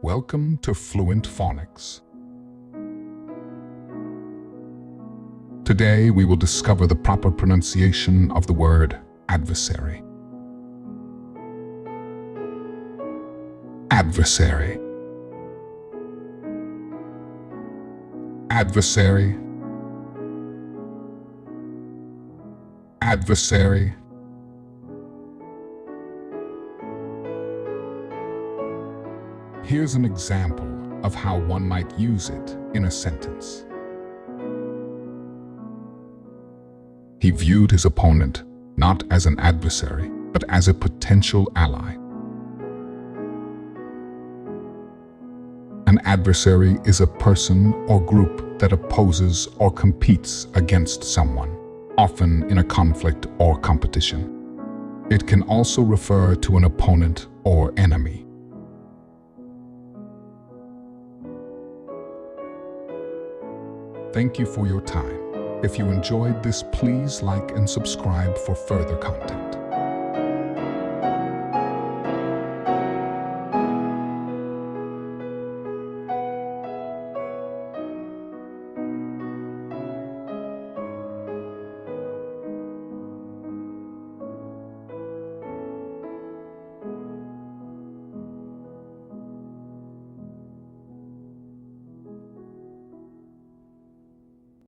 Welcome to Fluent Phonics. Today we will discover the proper pronunciation of the word adversary. Adversary. Adversary. Adversary. Here's an example of how one might use it in a sentence. He viewed his opponent not as an adversary, but as a potential ally. An adversary is a person or group that opposes or competes against someone, often in a conflict or competition. It can also refer to an opponent or enemy. Thank you for your time. If you enjoyed this, please like and subscribe for further content.